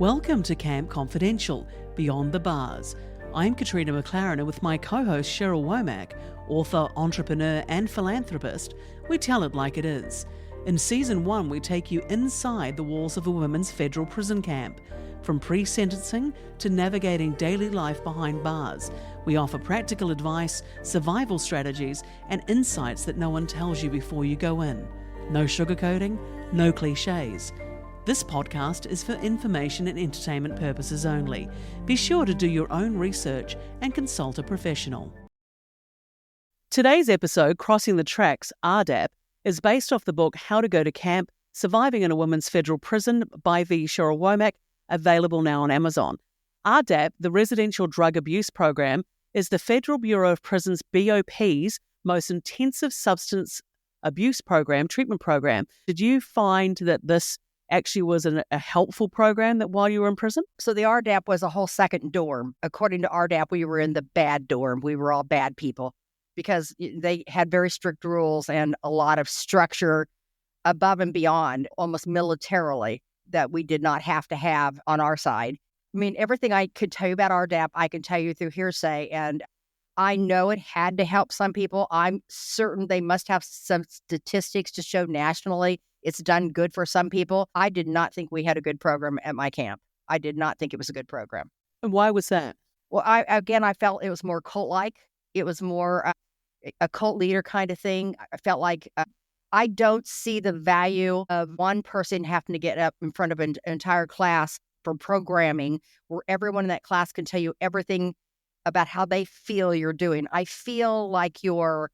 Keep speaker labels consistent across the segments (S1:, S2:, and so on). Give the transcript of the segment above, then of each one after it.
S1: Welcome to Camp Confidential, Beyond the Bars. I'm Katrina McLarin, and with my co-host Cheryl Womack, author, entrepreneur and philanthropist, we tell it like it is. In Season 1, we take you inside the walls of a women's federal prison camp. From pre-sentencing to navigating daily life behind bars, we offer practical advice, survival strategies and insights that no one tells you before you go in. No sugarcoating, no cliches. This podcast is for information and entertainment purposes only. Be sure to do your own research and consult a professional. Today's episode, Crossing the Tracks, RDAP, is based off the book How to Go to Camp, Surviving in a Women's Federal Prison by Cheryl Womack, available now on Amazon. RDAP, the Residential Drug Abuse Program, is the Federal Bureau of Prisons BOP's most intensive substance abuse program, treatment program. Did you find that this actually was a helpful program that while you were in prison?
S2: So the RDAP was a whole second dorm. According to RDAP, we were in the bad dorm. We were all bad people because they had very strict rules and a lot of structure above and beyond, almost militarily, that we did not have to have on our side. I mean, everything I could tell you about RDAP, I can tell you through hearsay, and I know it had to help some people. I'm certain they must have some statistics to show nationally it's done good for some people. I did not think we had a good program at my camp. I did not think it was a good program.
S1: And why was that?
S2: Well, I felt it was more cult-like. It was more a cult leader kind of thing. I felt like I don't see the value of one person having to get up in front of an entire class for programming where everyone in that class can tell you everything about how they feel you're doing. I feel like you're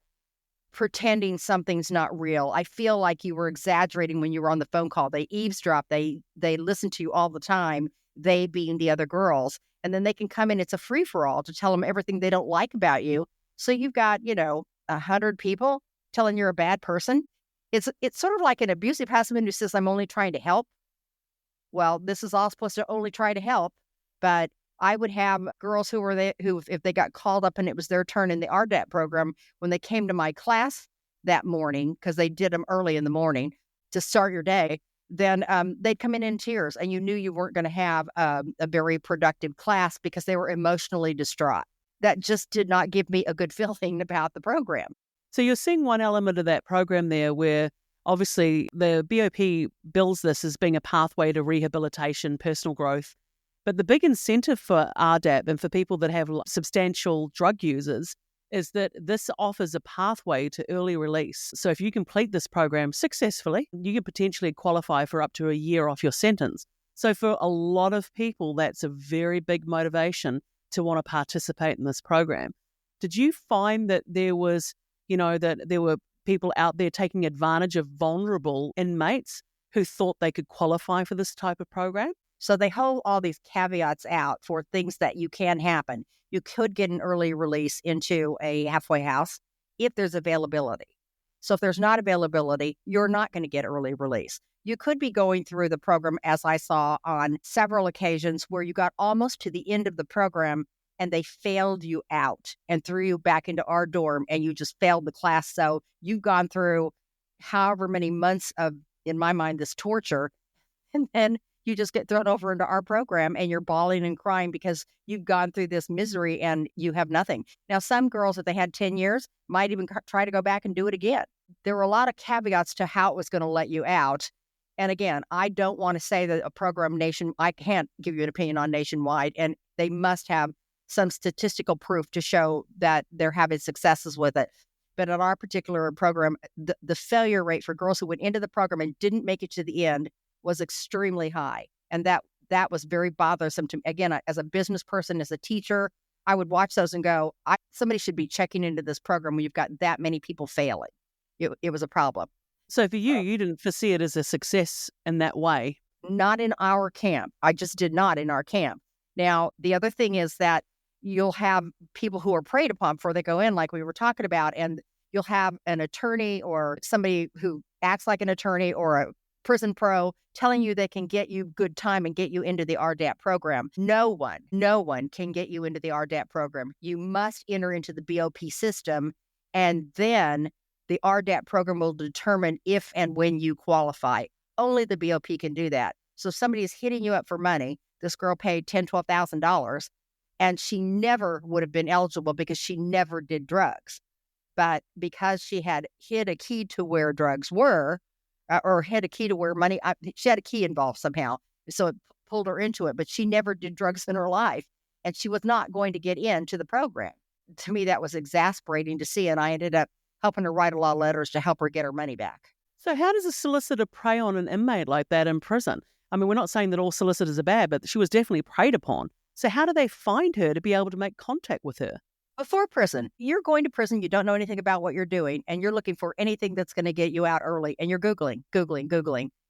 S2: pretending something's not real. I feel like you were exaggerating when you were on the phone call. They eavesdrop. They listen to you all the time, they being the other girls. And then they can come in. It's a free-for-all to tell them everything they don't like about you. So you've got, 100 people telling you're a bad person. It's sort of like an abusive husband who says, I'm only trying to help. Well, this is all supposed to only try to help. But I would have girls who were there who, if they got called up and it was their turn in the RDAP program, when they came to my class that morning, because they did them early in the morning to start your day, then they'd come in tears, and you knew you weren't going to have a very productive class because they were emotionally distraught. That just did not give me a good feeling about the program.
S1: So you're seeing one element of that program there where obviously the BOP bills this as being a pathway to rehabilitation, personal growth. But the big incentive for RDAP and for people that have substantial drug users is that this offers a pathway to early release. So if you complete this program successfully, you can potentially qualify for up to a year off your sentence. So for a lot of people, that's a very big motivation to want to participate in this program. Did you find that there was, that there were people out there taking advantage of vulnerable inmates who thought they could qualify for this type of program?
S2: So they hold all these caveats out for things that you can happen. You could get an early release into a halfway house if there's availability. So if there's not availability, you're not going to get early release. You could be going through the program, as I saw on several occasions, where you got almost to the end of the program and they failed you out and threw you back into our dorm and you just failed the class. So you've gone through however many months of, in my mind, this torture, and then you just get thrown over into our program and you're bawling and crying because you've gone through this misery and you have nothing. Now, some girls, if they had 10 years, might even try to go back and do it again. There were a lot of caveats to how it was going to let you out. And again, I don't want to say that a program I can't give you an opinion on nationwide, and they must have some statistical proof to show that they're having successes with it. But in our particular program, the failure rate for girls who went into the program and didn't make it to the end was extremely high. And that was very bothersome to me. Again, as a business person, as a teacher, I would watch those and go, somebody should be checking into this program when you've got that many people failing. It was a problem.
S1: So for you didn't foresee it as a success in that way?
S2: Not in our camp. I just did not in our camp. Now, the other thing is that you'll have people who are preyed upon before they go in, like we were talking about, and you'll have an attorney or somebody who acts like an attorney or a prison pro telling you they can get you good time and get you into the RDAP program. No one can get you into the RDAP program. You must enter into the BOP system, and then the RDAP program will determine if and when you qualify. Only the BOP can do that. So somebody is hitting you up for money. This girl paid $10,000, $12,000, and she never would have been eligible because she never did drugs. But because she had hid a key to where drugs were, or had a key to where money, she had a key involved somehow. So it pulled her into it, but she never did drugs in her life. And she was not going to get into the program. To me, that was exasperating to see. And I ended up helping her write a lot of letters to help her get her money back.
S1: So how does a solicitor prey on an inmate like that in prison? I mean, we're not saying that all solicitors are bad, but she was definitely preyed upon. So how do they find her to be able to make contact with her?
S2: Before prison, you're going to prison, you don't know anything about what you're doing, and you're looking for anything that's going to get you out early, and you're Googling.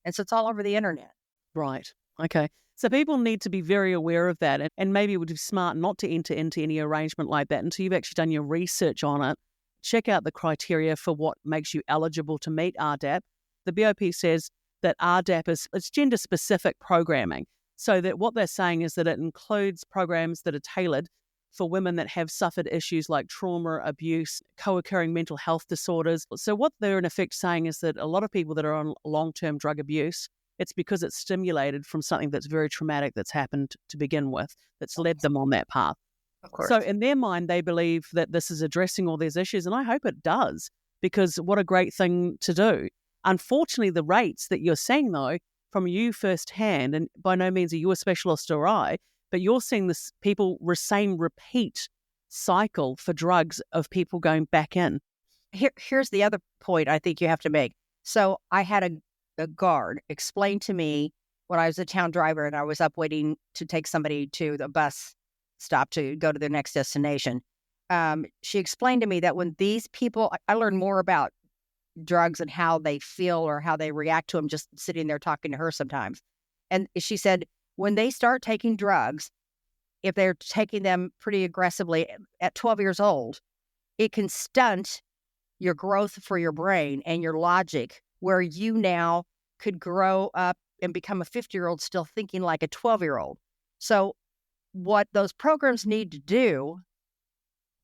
S2: And so it's all over the internet.
S1: Right. Okay. So people need to be very aware of that, and maybe it would be smart not to enter into any arrangement like that until you've actually done your research on it. Check out the criteria for what makes you eligible to meet RDAP. The BOP says that RDAP it's gender-specific programming, so that what they're saying is that it includes programs that are tailored for women that have suffered issues like trauma, abuse, co-occurring mental health disorders. So what they're in effect saying is that a lot of people that are on long-term drug abuse, it's because it's stimulated from something that's very traumatic that's happened to begin with, that's led them on that path.
S2: Of course.
S1: So in their mind, they believe that this is addressing all these issues, and I hope it does, because what a great thing to do. Unfortunately, the rates that you're seeing, though, from you firsthand, and by no means are you a specialist or I, but you're seeing this same repeat cycle for drugs of people going back in.
S2: Here's the other point I think you have to make. So I had a guard explain to me when I was a town driver and I was up waiting to take somebody to the bus stop to go to their next destination. She explained to me that when these people, I learned more about drugs and how they feel or how they react to them just sitting there talking to her sometimes. And she said, when they start taking drugs, if they're taking them pretty aggressively at 12 years old, it can stunt your growth for your brain and your logic, where you now could grow up and become a 50-year-old still thinking like a 12-year-old. So what those programs need to do,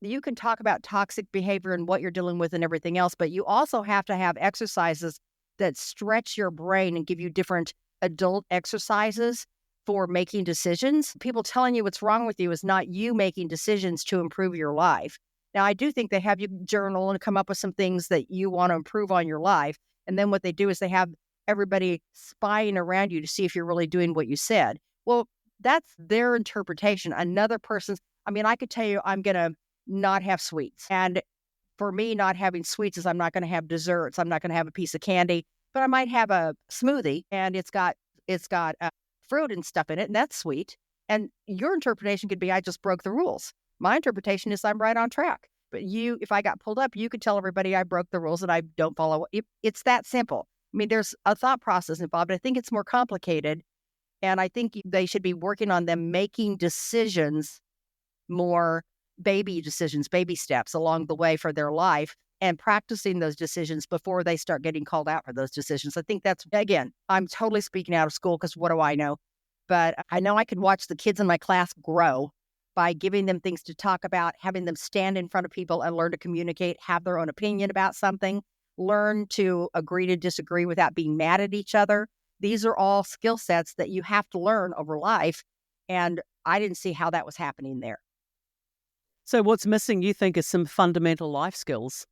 S2: you can talk about toxic behavior and what you're dealing with and everything else, but you also have to have exercises that stretch your brain and give you different adult exercises for making decisions. People telling you what's wrong with you is not you making decisions to improve your life. Now, I do think they have you journal and come up with some things that you want to improve on your life. And then what they do is they have everybody spying around you to see if you're really doing what you said. Well, that's their interpretation. Another person's, I could tell you I'm going to not have sweets. And for me, not having sweets is I'm not going to have desserts. I'm not going to have a piece of candy, but I might have a smoothie and it's got fruit and stuff in it, and that's sweet. And your interpretation could be, I just broke the rules. My interpretation is I'm right on track. But you, if I got pulled up, you could tell everybody I broke the rules and I don't follow. It's that simple. There's a thought process involved. I think it's more complicated. And I think they should be working on them making decisions, more baby decisions, baby steps along the way for their life, and practicing those decisions before they start getting called out for those decisions. I think that's, again, I'm totally speaking out of school because what do I know? But I know I could watch the kids in my class grow by giving them things to talk about, having them stand in front of people and learn to communicate, have their own opinion about something, learn to agree to disagree without being mad at each other. These are all skill sets that you have to learn over life. And I didn't see how that was happening there.
S1: So what's missing, you think, is some fundamental life skills?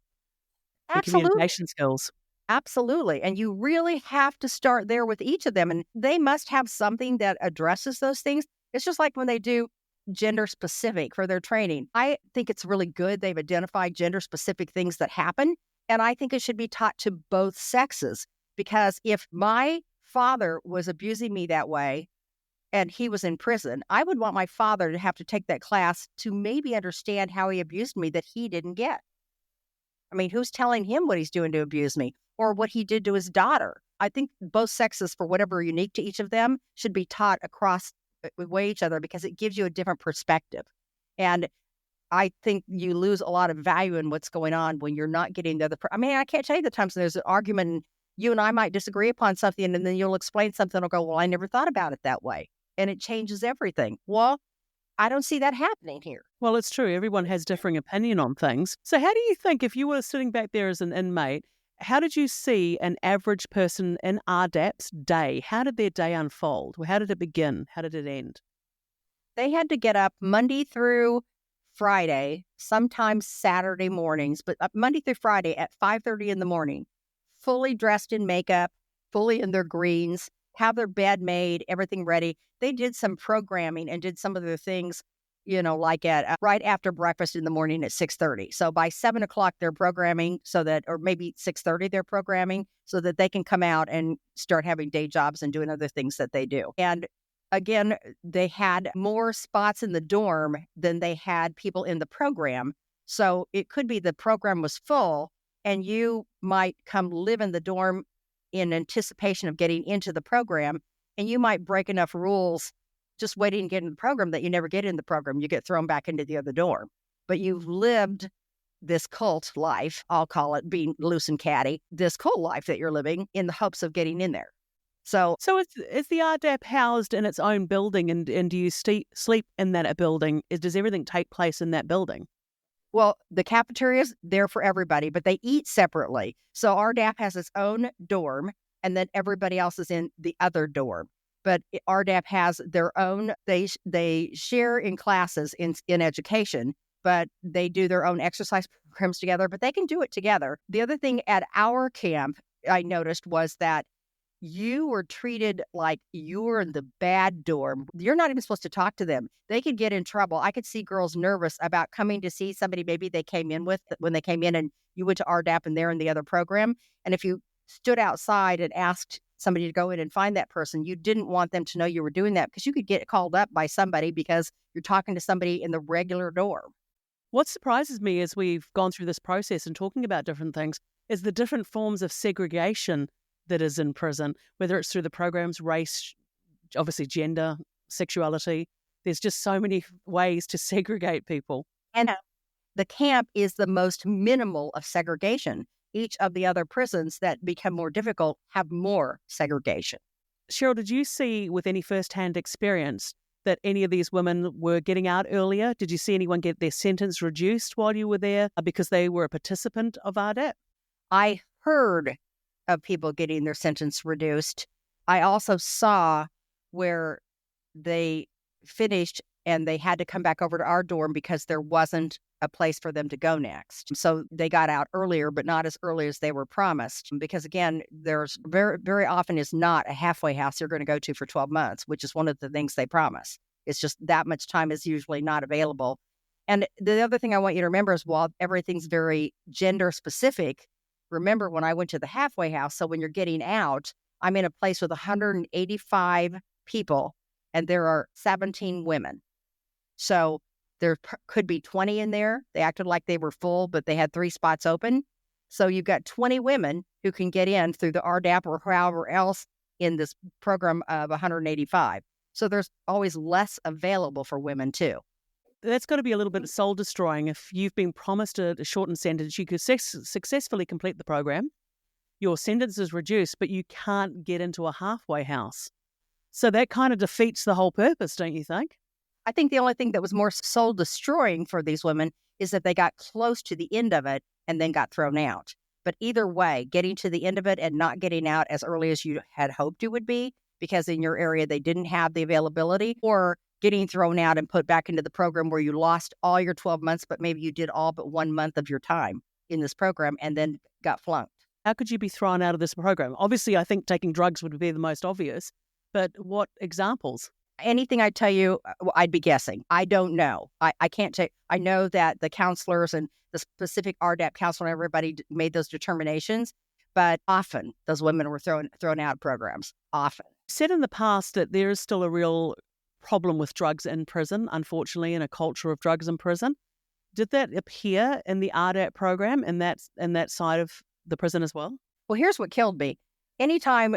S2: Absolutely.
S1: Communication skills.
S2: Absolutely. And you really have to start there with each of them. And they must have something that addresses those things. It's just like when they do gender specific for their training. I think it's really good they've identified gender specific things that happen. And I think it should be taught to both sexes. Because if my father was abusing me that way and he was in prison, I would want my father to have to take that class to maybe understand how he abused me that he didn't get. Who's telling him what he's doing to abuse me or what he did to his daughter? I think both sexes, for whatever are unique to each of them, should be taught across way each other because it gives you a different perspective. And I think you lose a lot of value in what's going on when you're not getting the other. I can't tell you the times there's an argument and you and I might disagree upon something and then you'll explain something and I'll go, well, I never thought about it that way. And it changes everything. Well, I don't see that happening here.
S1: Well, it's true. Everyone has differing opinion on things. So how do you think if you were sitting back there as an inmate how did you see an average person in RDAP's day? How did their day unfold? How did it begin? How did it end?
S2: They had to get up Monday through Friday, sometimes Saturday mornings, but Monday through Friday at 5:30 in the morning, fully dressed in makeup, fully in their greens, have their bed made, everything ready. They did some programming and did some of their things, like at right after breakfast in the morning at 6:30. So by 7 o'clock, they're programming so that, or maybe 6:30, they're programming so that they can come out and start having day jobs and doing other things that they do. And again, they had more spots in the dorm than they had people in the program. So it could be the program was full and you might come live in the dorm in anticipation of getting into the program, and you might break enough rules just waiting to get in the program that you never get in the program. You get thrown back into the other dorm. But you've lived this cult life, I'll call it, being loose and catty, this cult life that you're living in the hopes of getting in there. So
S1: is the RDAP housed in its own building, and do you sleep in that building? Does everything take place in that building?
S2: Well, the cafeteria's there for everybody, but they eat separately. So RDAP has its own dorm, and then everybody else is in the other dorm. But RDAP has their own, they share in classes in education, but they do their own exercise programs together, but they can do it together. The other thing at our camp I noticed was that you were treated like you were in the bad dorm. You're not even supposed to talk to them. They could get in trouble. I could see girls nervous about coming to see somebody maybe they came in with when they came in and you went to RDAP and they're in the other program. And if you stood outside and asked somebody to go in and find that person, you didn't want them to know you were doing that because you could get called up by somebody because you're talking to somebody in the regular dorm.
S1: What surprises me as we've gone through this process and talking about different things is the different forms of segregation that is in prison, whether it's through the programs, race, obviously gender, sexuality. There's just so many ways to segregate people.
S2: And the camp is the most minimal of segregation. Each of the other prisons that become more difficult have more segregation.
S1: Cheryl, did you see with any firsthand experience that any of these women were getting out earlier? Did you see anyone get their sentence reduced while you were there because they were a participant of RDAP?
S2: I heard of people getting their sentence reduced. I also saw where they finished and they had to come back over to our dorm because there wasn't a place for them to go next. So they got out earlier, but not as early as they were promised. Because again, there's very, very often is not a halfway house you're going to go to for 12 months, which is one of the things they promise. It's just that much time is usually not available. And the other thing I want you to remember is while everything's very gender specific, remember when I went to the halfway house, so when you're getting out, I'm in a place with 185 people and there are 17 women. So there could be 20 in there. They acted like they were full, but they had 3 spots open. So you've got 20 women who can get in through the RDAP or however else in this program of 185. So there's always less available for women too.
S1: That's got to be a little bit soul destroying. If you've been promised a shortened sentence, you could successfully complete the program. Your sentence is reduced, but you can't get into a halfway house. So that kind of defeats the whole purpose, don't you think?
S2: I think the only thing that was more soul destroying for these women is that they got close to the end of it and then got thrown out. But either way, getting to the end of it and not getting out as early as you had hoped you would be, because in your area they didn't have the availability, or getting thrown out and put back into the program where you lost all your 12 months, but maybe you did all but 1 month of your time in this program and then got flunked.
S1: How could you be thrown out of this program? Obviously, I think taking drugs would be the most obvious, but what examples?
S2: Anything I tell you, I'd be guessing. I don't know. I can't tell. I know that the counselors and the specific RDAP counselor and everybody made those determinations, but often those women were thrown out of programs. Often.
S1: Said in the past that there is still a real problem with drugs in prison, unfortunately, and a culture of drugs in prison. Did that appear in the RDAP program and that side of the prison as well?
S2: Well, here's what killed me. Anytime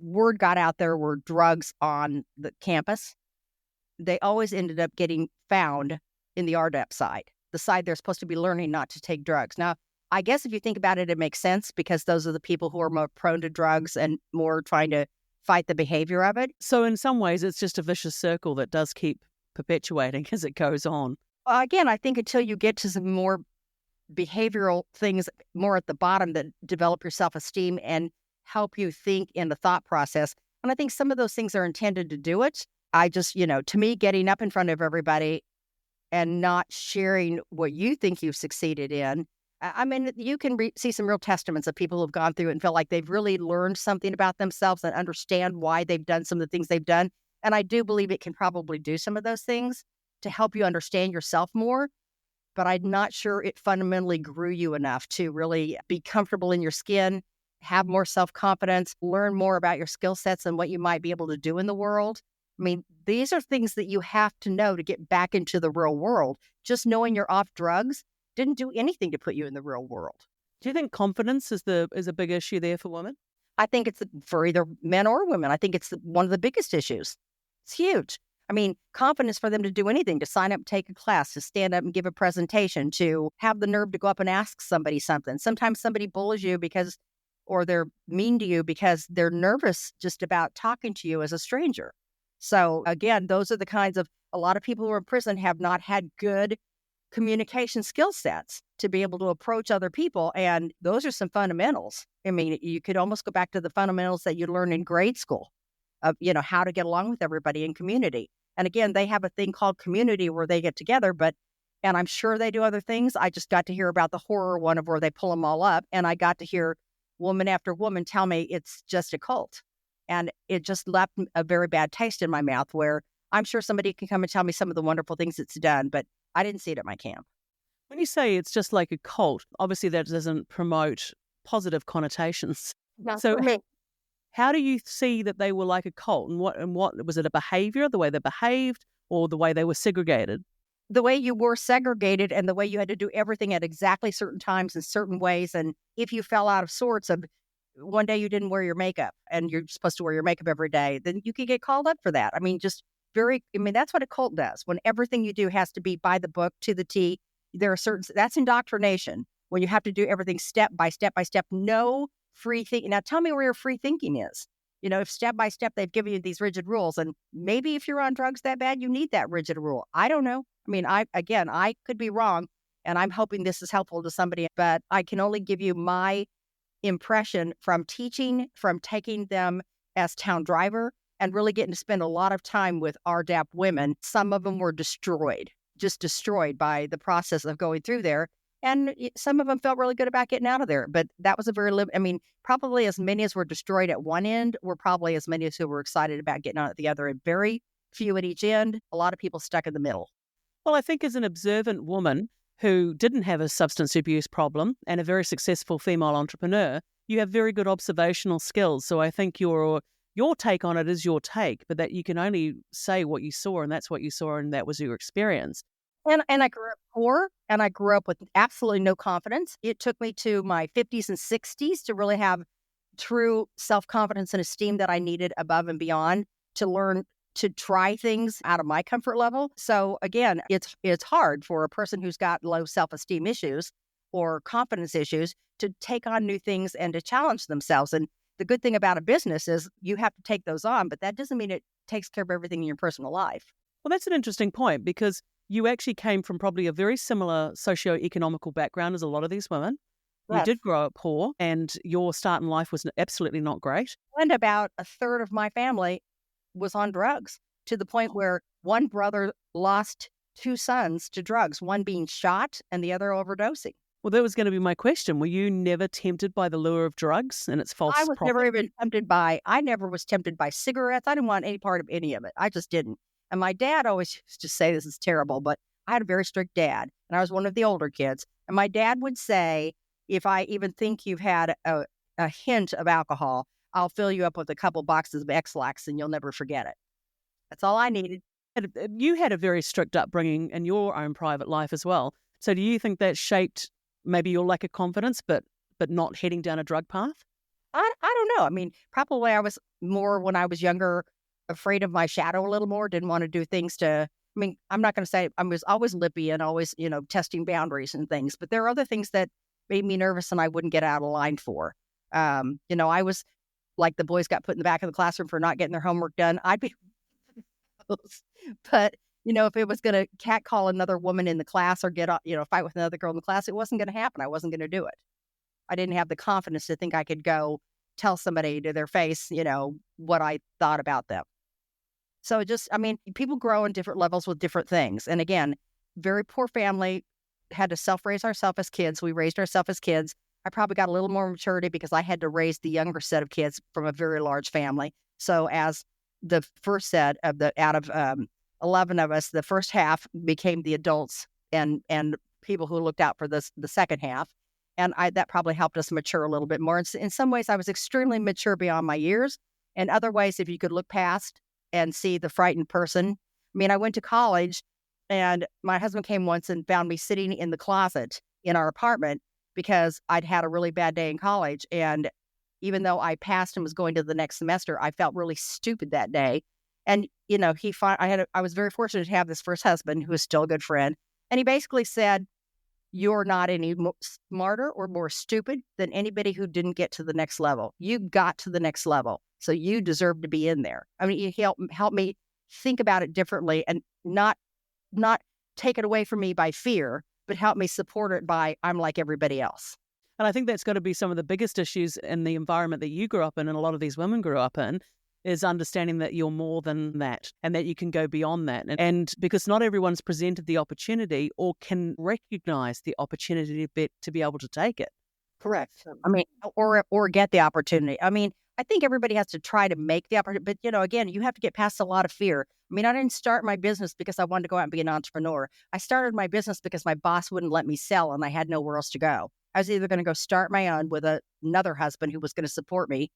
S2: word got out there were drugs on the campus, they always ended up getting found in the RDAP side, the side they're supposed to be learning not to take drugs. Now, I guess if you think about it, it makes sense because those are the people who are more prone to drugs and more trying to fight the behavior of it.
S1: So in some ways, it's just a vicious circle that does keep perpetuating as it goes on.
S2: Again, I think until you get to some more behavioral things more at the bottom that develop your self-esteem and help you think in the thought process. And I think some of those things are intended to do it. I just, to me, getting up in front of everybody and not sharing what you think you've succeeded in. I mean, you can see some real testaments of people who've gone through it and feel like they've really learned something about themselves and understand why they've done some of the things they've done. And I do believe it can probably do some of those things to help you understand yourself more. But I'm not sure it fundamentally grew you enough to really be comfortable in your skin, have more self-confidence, learn more about your skill sets and what you might be able to do in the world. I mean, these are things that you have to know to get back into the real world. Just knowing you're off drugs didn't do anything to put you in the real world.
S1: Do you think confidence is a big issue there for women?
S2: I think it's for either men or women. I think it's one of the biggest issues. It's huge. I mean, confidence for them to do anything, to sign up, take a class, to stand up and give a presentation, to have the nerve to go up and ask somebody something. Sometimes somebody bullies you or they're mean to you because they're nervous just about talking to you as a stranger. So again, those are the kinds of, a lot of people who are in prison have not had good communication skill sets to be able to approach other people. And those are some fundamentals. I mean, you could almost go back to the fundamentals that you learn in grade school of, how to get along with everybody in community. And again, they have a thing called community where they get together, and I'm sure they do other things. I just got to hear about the horror one of where they pull them all up. And I got to hear woman after woman tell me it's just a cult. And it just left a very bad taste in my mouth, where I'm sure somebody can come and tell me some of the wonderful things it's done, but I didn't see it at my camp.
S1: When you say it's just like a cult, obviously that doesn't promote positive connotations.
S2: Not
S1: So
S2: for me.
S1: how do you see that they were like a cult? And what was it, a behavior, the way they behaved, or the way they were segregated?
S2: The way you were segregated and the way you had to do everything at exactly certain times in certain ways. And if you fell out of sorts of one day you didn't wear your makeup and you're supposed to wear your makeup every day, then you could get called up for that. I mean, that's what a cult does. When everything you do has to be by the book to the T, that's indoctrination. When you have to do everything step by step by step, no free thinking. Now tell me where your free thinking is. If step by step they've given you these rigid rules, and maybe if you're on drugs that bad, you need that rigid rule. I don't know. I mean, I could be wrong, and I'm hoping this is helpful to somebody, but I can only give you my impression from teaching, from taking them as town driver, and really getting to spend a lot of time with RDAP women. Some of them were just destroyed by the process of going through there. And some of them felt really good about getting out of there. But that was probably as many as were destroyed at one end were probably as many as who were excited about getting out at the other end. Very few at each end. A lot of people stuck in the middle.
S1: Well, I think as an observant woman who didn't have a substance abuse problem and a very successful female entrepreneur, you have very good observational skills. So I think your take on it is your take, but that you can only say what you saw, and that's what you saw, and that was your experience.
S2: And I grew up poor, and I grew up with absolutely no confidence. It took me to my 50s and 60s to really have true self-confidence and esteem that I needed above and beyond to learn to try things out of my comfort level. So again, it's hard for a person who's got low self-esteem issues or confidence issues to take on new things and to challenge themselves. And the good thing about a business is you have to take those on, but that doesn't mean it takes care of everything in your personal life.
S1: Well, that's an interesting point, because you actually came from probably a very similar socio-economical background as a lot of these women.
S2: Yes.
S1: You did grow up poor, and your start in life was absolutely not great.
S2: And about a third of my family was on drugs, to the point where one brother lost 2 sons to drugs, one being shot and the other overdosing.
S1: Well, that was going to be my question. Were you never tempted by the lure of drugs and its false profit?
S2: I never was tempted by cigarettes. I didn't want any part of any of it. I just didn't. And my dad always used to say, this is terrible, but I had a very strict dad, and I was one of the older kids. And my dad would say, if I even think you've had a hint of alcohol, I'll fill you up with a couple boxes of X-Lax and you'll never forget it. That's all I needed.
S1: You had a very strict upbringing in your own private life as well. So do you think that shaped maybe your lack of confidence, but not heading down a drug path?
S2: I don't know. I mean, probably I was more, when I was younger, afraid of my shadow a little more, didn't want to do things I'm not going to say I was always lippy and always, testing boundaries and things, but there are other things that made me nervous and I wouldn't get out of line for. I was like the boys got put in the back of the classroom for not getting their homework done. I'd be, but, if it was going to catcall another woman in the class or get, fight with another girl in the class, it wasn't going to happen. I wasn't going to do it. I didn't have the confidence to think I could go tell somebody to their face, what I thought about them. So people grow in different levels with different things. And again, very poor family, had to self-raise ourselves as kids. We raised ourselves as kids. I probably got a little more maturity because I had to raise the younger set of kids from a very large family. So as the first set of out of 11 of us, the first half became the adults and people who looked out for the second half. And that probably helped us mature a little bit more. In some ways, I was extremely mature beyond my years. In other ways, if you could look past and see the frightened person. I went to college and my husband came once and found me sitting in the closet in our apartment because I'd had a really bad day in college. And even though I passed and was going to the next semester, I felt really stupid that day. And, I was very fortunate to have this first husband who is still a good friend. And he basically said, you're not any smarter or more stupid than anybody who didn't get to the next level. You got to the next level. So you deserve to be in there. He helped me think about it differently and not take it away from me by fear, but help me support it by I'm like everybody else.
S1: And I think that's got to be some of the biggest issues in the environment that you grew up in and a lot of these women grew up in, is understanding that you're more than that and that you can go beyond that. And because not everyone's presented the opportunity or can recognize the opportunity to be able to take it.
S2: Correct. Or get the opportunity. I think everybody has to try to make the opportunity, but again, you have to get past a lot of fear. I didn't start my business because I wanted to go out and be an entrepreneur. I started my business because my boss wouldn't let me sell and I had nowhere else to go. I was either going to go start my own with another husband who was going to support me,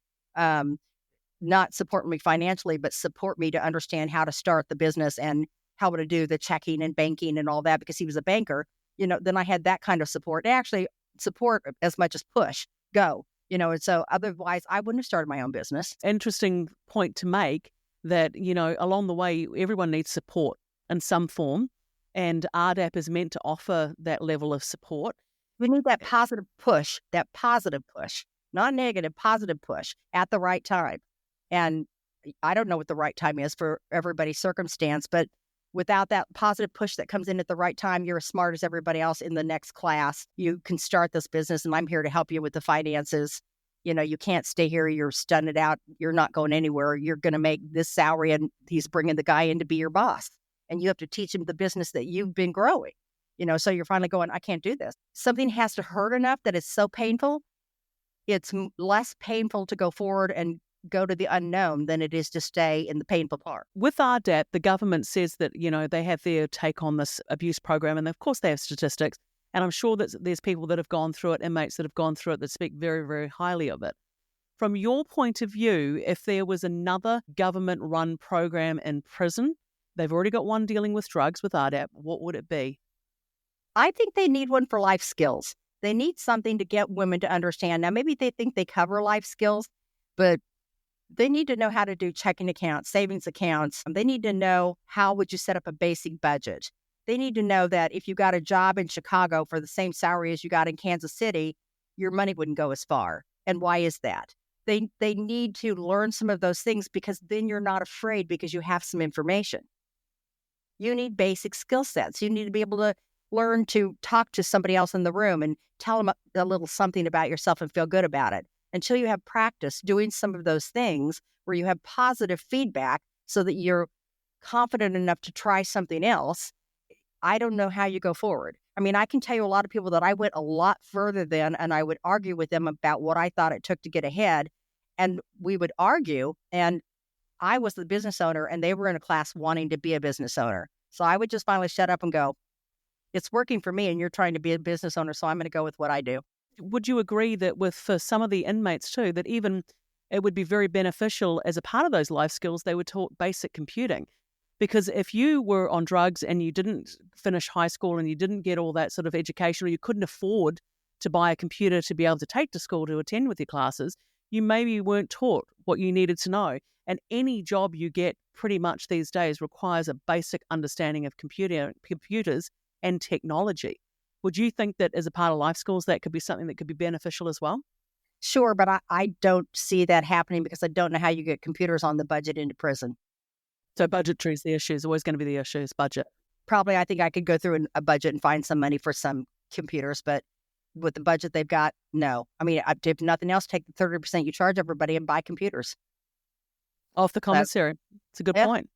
S2: not support me financially, but support me to understand how to start the business and how to do the checking and banking and all that because he was a banker. Then I had that kind of support. Actually, support as much as push, go. And so otherwise I wouldn't have started my own business.
S1: Interesting point to make that, along the way, everyone needs support in some form. And RDAP is meant to offer that level of support.
S2: We need that positive push, not negative, positive push at the right time. And I don't know what the right time is for everybody's circumstance, but without that positive push that comes in at the right time, you're as smart as everybody else in the next class. You can start this business and I'm here to help you with the finances. You can't stay here. You're stunted out. You're not going anywhere. You're going to make this salary and he's bringing the guy in to be your boss. And you have to teach him the business that you've been growing. So you're finally going, I can't do this. Something has to hurt enough that it's so painful. It's less painful to go forward and go to the unknown than it is to stay in the painful part.
S1: With RDAP, the government says that, they have their take on this abuse program, and of course they have statistics, and I'm sure that there's people that have gone through it, inmates that have gone through it that speak very, very highly of it. From your point of view, if there was another government-run program in prison, they've already got one dealing with drugs with RDAP, what would it be?
S2: I think they need one for life skills. They need something to get women to understand. Now, maybe they think they cover life skills, but they need to know how to do checking accounts, savings accounts. They need to know how would you set up a basic budget. They need to know that if you got a job in Chicago for the same salary as you got in Kansas City, your money wouldn't go as far. And why is that? They need to learn some of those things because then you're not afraid because you have some information. You need basic skill sets. You need to be able to learn to talk to somebody else in the room and tell them a little something about yourself and feel good about it. Until you have practice doing some of those things where you have positive feedback so that you're confident enough to try something else, I don't know how you go forward. I can tell you a lot of people that I went a lot further than, and I would argue with them about what I thought it took to get ahead. And we would argue, and I was the business owner, and they were in a class wanting to be a business owner. So I would just finally shut up and go, it's working for me, and you're trying to be a business owner, so I'm going to go with what I do.
S1: Would you agree that for some of the inmates too, that even it would be very beneficial as a part of those life skills, they were taught basic computing? Because if you were on drugs and you didn't finish high school and you didn't get all that sort of education, or you couldn't afford to buy a computer to be able to take to school to attend with your classes, you maybe weren't taught what you needed to know. And any job you get pretty much these days requires a basic understanding of computers and technology. Would you think that as a part of life skills, that could be something that could be beneficial as well?
S2: Sure, but I don't see that happening because I don't know how you get computers on the budget into prison.
S1: So budgetary is the issue, is always going to be the issue, is budget.
S2: Probably, I think I could go through a budget and find some money for some computers, but with the budget they've got, no. I mean, if nothing else, take the 30% you charge everybody and buy computers.
S1: Off the commissary. It's a good point.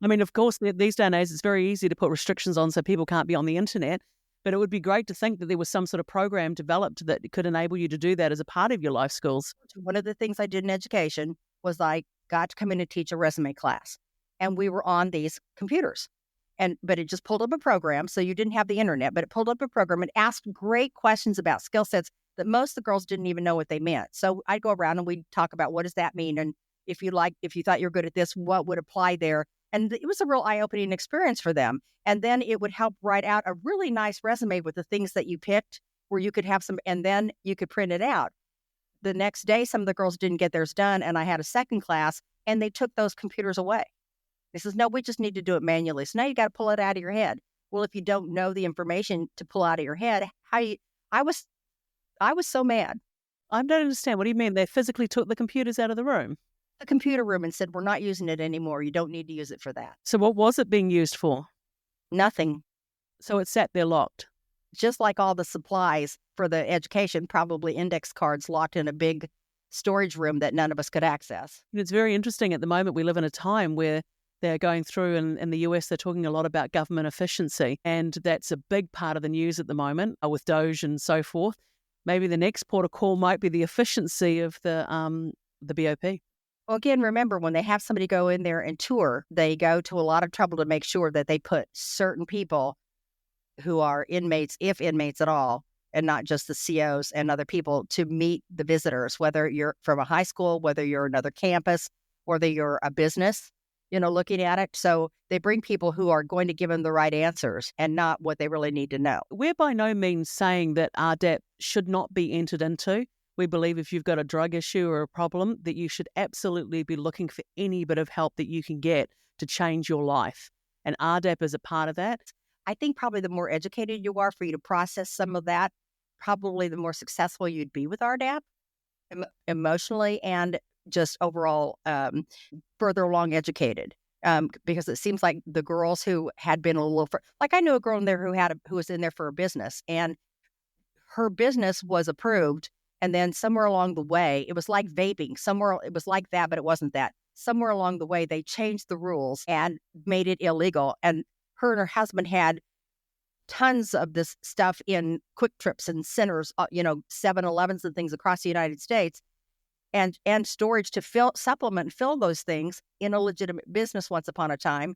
S1: I mean, of course, these days, it's very easy to put restrictions on so people can't be on the internet, but it would be great to think that there was some sort of program developed that could enable you to do that as a part of your life skills.
S2: One of the things I did in education was I got to come in and teach a resume class, and we were on these computers. But it just pulled up a program, so you didn't have the internet, but it pulled up a program and asked great questions about skill sets that most of the girls didn't even know what they meant. So I'd go around and we'd talk about what does that mean, and if you thought you're good at this, what would apply there? And it was a real eye-opening experience for them. And then it would help write out a really nice resume with the things that you picked, where you could have some, and then you could print it out. The next day, some of the girls didn't get theirs done, and I had a second class, and they took those computers away. He says, no, we just need to do it manually. So now you got to pull it out of your head. Well, if you don't know the information to pull out of your head, I was so mad.
S1: I don't understand. What do you mean? They physically took the computers out of the room?
S2: The computer room, and said, we're not using it anymore. You don't need to use it for that.
S1: So what was it being used for?
S2: Nothing.
S1: So it sat there locked?
S2: Just like all the supplies for the education, probably index cards locked in a big storage room that none of us could access.
S1: It's very interesting. At the moment, we live in a time where they're going through, in the US, they're talking a lot about government efficiency, and that's a big part of the news at the moment with Doge and so forth. Maybe the next port of call might be the efficiency of the BOP.
S2: Well, again, remember, when they have somebody go in there and tour, they go to a lot of trouble to make sure that they put certain people who are inmates, if inmates at all, and not just the COs and other people, to meet the visitors, whether you're from a high school, whether you're another campus, whether you're a business, looking at it. So they bring people who are going to give them the right answers and not what they really need to know.
S1: We're by no means saying that RDAP should not be entered into. We believe if you've got a drug issue or a problem, that you should absolutely be looking for any bit of help that you can get to change your life. And RDAP is a part of that.
S2: I think probably the more educated you are for you to process some of that, probably the more successful you'd be with RDAP emotionally and just overall further along educated. Because it seems like the girls who had been a little, like I knew a girl in there who was in there for a business, and her business was approved. And then somewhere along the way, it was like vaping. Somewhere it was like that, but it wasn't that. Somewhere along the way, they changed the rules and made it illegal. And her husband had tons of this stuff in Quick Trips and centers, 7-Elevens and things across the United States, and storage to supplement and fill those things in a legitimate business once upon a time.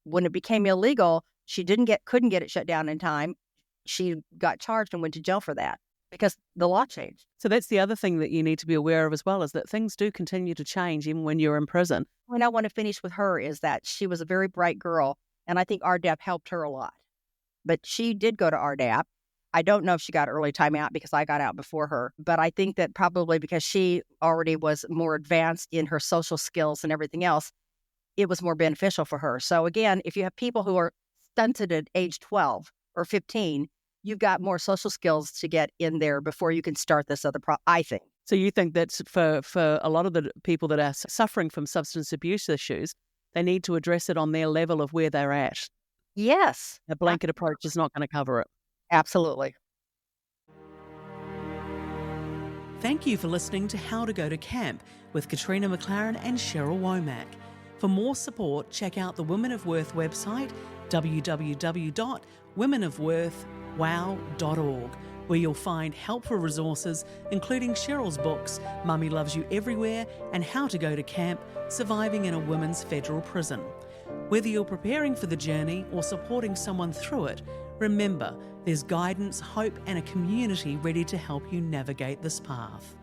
S2: When it became illegal, she couldn't get it shut down in time. She got charged and went to jail for that because the law changed.
S1: So that's the other thing that you need to be aware of as well, is that things do continue to change even when you're in prison.
S2: What I want to finish with her is that she was a very bright girl, and I think RDAP helped her a lot. But she did go to RDAP. I don't know if she got early time out because I got out before her, but I think that probably because she already was more advanced in her social skills and everything else, it was more beneficial for her. So again, if you have people who are stunted at age 12 or 15, you've got more social skills to get in there before you can start this other I think.
S1: So you think that's for a lot of the people that are suffering from substance abuse issues, they need to address it on their level of where they're at?
S2: Yes.
S1: A blanket approach is not going to cover it.
S2: Absolutely.
S1: Thank you for listening to How to Go to Camp with Katrina McLarin and Cheryl Womack. For more support, check out the Women of Worth website, www.womenofworthwow.org, where you'll find helpful resources, including Cheryl's books, Mummy Loves You Everywhere and How to Go to Camp, Surviving in a Women's Federal Prison. Whether you're preparing for the journey or supporting someone through it, remember, there's guidance, hope, and a community ready to help you navigate this path.